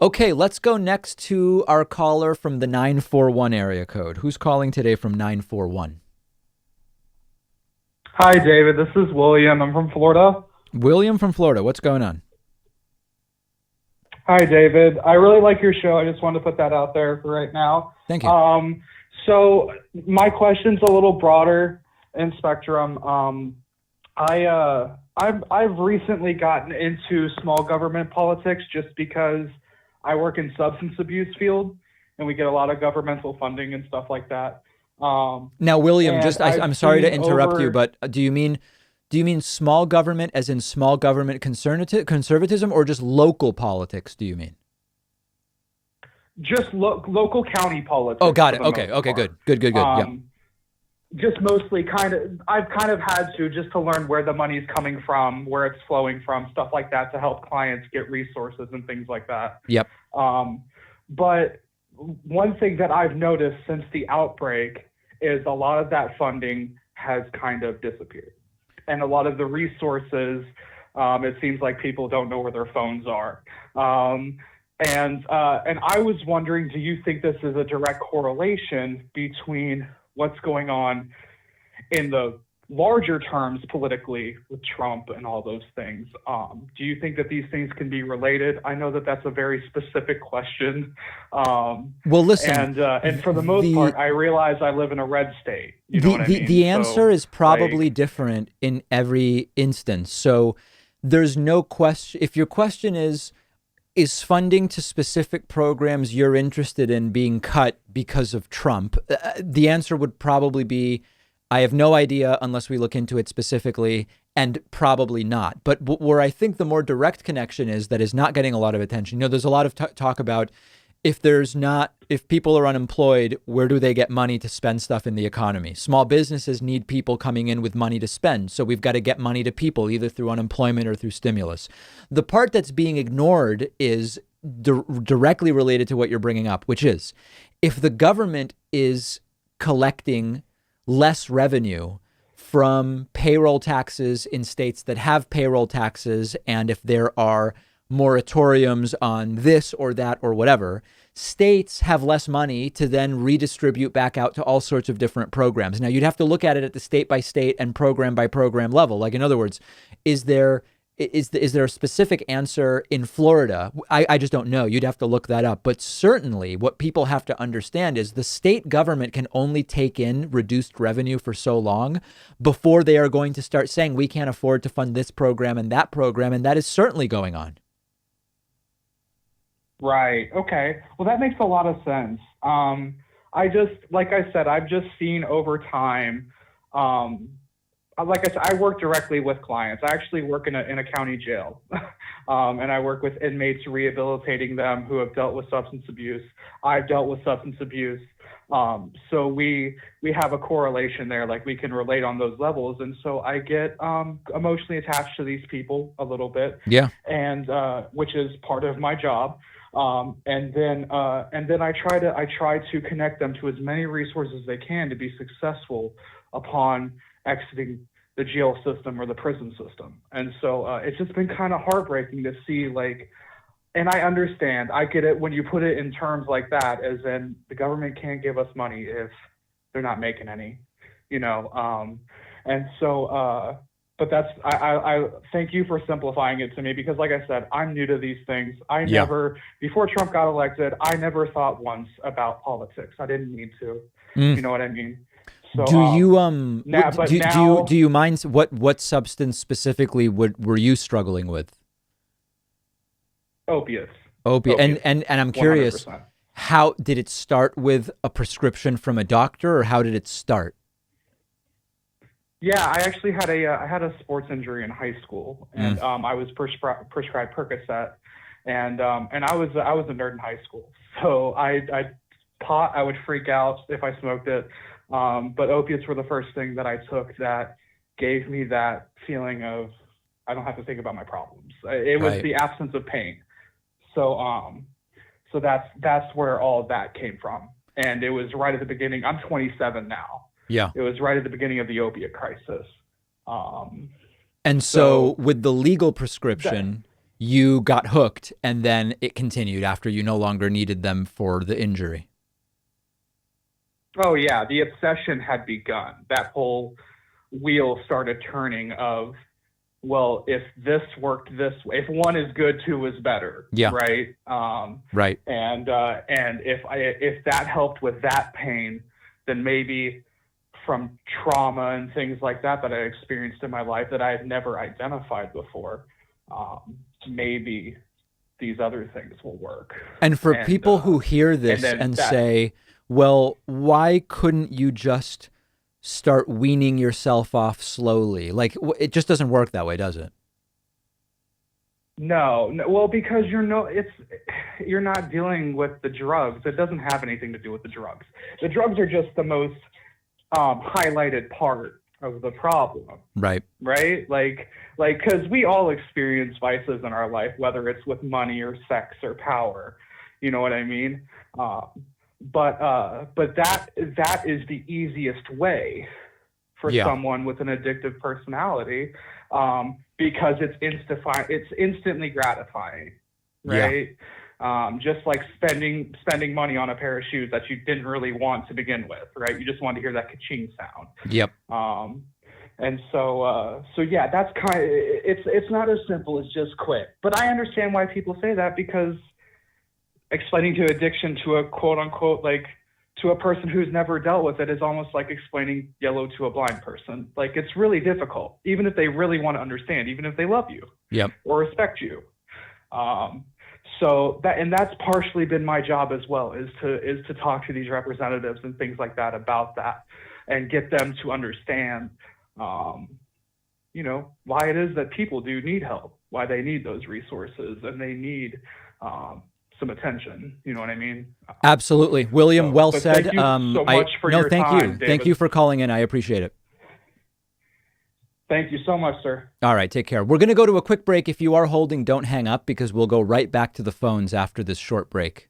Okay, let's go next to our caller from the 941 area code. Who's calling today from 941? Hi, David. This is William. I'm from Florida. William from Florida. What's going on? Hi, David. I really like your show. I just wanted to put that out there for right now. Thank you. So my question's a little broader in spectrum. I've recently gotten into small government politics just because I work in substance abuse field and we get a lot of governmental funding and stuff like that. Now, William, And I'm I've sorry to seen interrupt you, over but do you mean small government as in small government conservatism, or just local politics? Do you mean? just local county Oh, politics got for it. the Okay. most Okay. part. Good. Yeah. Um, just mostly I've kind of had to just to learn where the money's coming from, where it's flowing from, stuff like that to help clients get resources and things like that. Yep. But one thing that I've noticed since the outbreak is a lot of that funding has kind of disappeared. And a lot of the resources, it seems like people don't know where their phones are. And I was wondering, do you think this is a direct correlation between what's going on in the larger terms politically with Trump and all those things? Do you think that these things can be related? I know that that's a very specific question. Well, listen, And for the most part, I realize I live in a red state. You know what I mean? the answer So, is probably like, different in every instance. So there's no question. If your question is funding to specific programs you're interested in being cut because of Trump, the answer would probably be, I have no idea unless we look into it specifically, and probably not. But where I think the more direct connection is that is not getting a lot of attention. There's a lot of talk about if people are unemployed, where do they get money to spend stuff in the economy? Small businesses need people coming in with money to spend. So we've got to get money to people either through unemployment or through stimulus. The part that's being ignored is directly related to what you're bringing up, which is if the government is collecting less revenue from payroll taxes in states that have payroll taxes, and if there are moratoriums on this or that or whatever, states have less money to then redistribute back out to all sorts of different programs. Now, you'd have to look at it at the state by state and program by program level. Like, in other words, is there a specific answer in Florida? I just don't know. You'd have to look that up. But certainly what people have to understand is the state government can only take in reduced revenue for so long before they are going to start saying we can't afford to fund this program and that program. And that is certainly going on. right. Okay. Well, that makes a lot of sense. Like I said, I've just seen over time, like I said, I work directly with clients. I actually work in a county jail, and I work with inmates rehabilitating them who have dealt with substance abuse. I've dealt with substance abuse, so we have a correlation there. Like we can relate on those levels, and so I get emotionally attached to these people a little bit, Yeah. and which is part of my job. And then I try to connect them to as many resources as they can to be successful upon exiting the jail system or the prison system. And so it's just been kind of heartbreaking to see, like, and I understand, I get it when you put it in terms like that, as in the government can't give us money if they're not making any, you know. And so, but I thank you for simplifying it to me, because like I said, I'm new to these things. Yeah. Before Trump got elected, I never thought once about politics. I didn't need to, Mm. you know what I mean? So, Do you now, but do now you mind what substance specifically were you struggling with? opiates, Opiate. And opiates, I'm curious, 100%. how did it start with a prescription from a doctor, or how did it start? Yeah, I actually had I had a sports injury in high school, and Mm. I was prescribed Percocet, and I was a nerd in high school, so I pot I would freak out if I smoked it, but opiates were the first thing that I took that gave me that feeling of I don't have to think about my problems. It was Right. the absence of pain, so so that's where all of that came from, and it was right at the beginning. I'm 27 now. Yeah. It was right at the beginning of the opiate crisis. And so So with the legal that, prescription, you got hooked and then it continued after you no longer needed them for the injury. Oh yeah, the obsession had begun. That whole wheel started turning of, well, if this worked this way, if one is good, two is better, Yeah. right? Right. And if that helped with that pain, then maybe from trauma and things like that I experienced in my life that I had never identified before, maybe these other things will work. And for people who hear this and say, well, why couldn't you just start weaning yourself off slowly? Like, it just doesn't work that way, does it? No, well, because you're not dealing with the drugs. It doesn't have anything to do with the drugs. The drugs are just the most highlighted part of the problem. Right. Right. Like, because we all experience vices in our life, whether it's with money or sex or power. You know what I mean? But that is the easiest way for someone with an addictive personality, because it's instantly gratifying, right? Yeah. Just like spending money on a pair of shoes that you didn't really want to begin with, right? You just wanted to hear that ka-ching sound. Yep. And so yeah, that's it's not as simple as just quit. But I understand why people say that, because explaining to addiction to a quote unquote, like, to a person who's never dealt with it is almost like explaining yellow to a blind person. Like, it's really difficult, even if they really want to understand, even if they love you or respect you. So that's partially been my job as well, is to talk to these representatives and things like that about that, and get them to understand, why it is that people do need help, why they need those resources, and they need some attention. You know what I mean? Absolutely. William, well said. Thank you so much for your time, David. Thank you for calling in. I appreciate it. Thank you so much, sir. All right, take care. We're going to go to a quick break. If you are holding, don't hang up, because we'll go right back to the phones after this short break.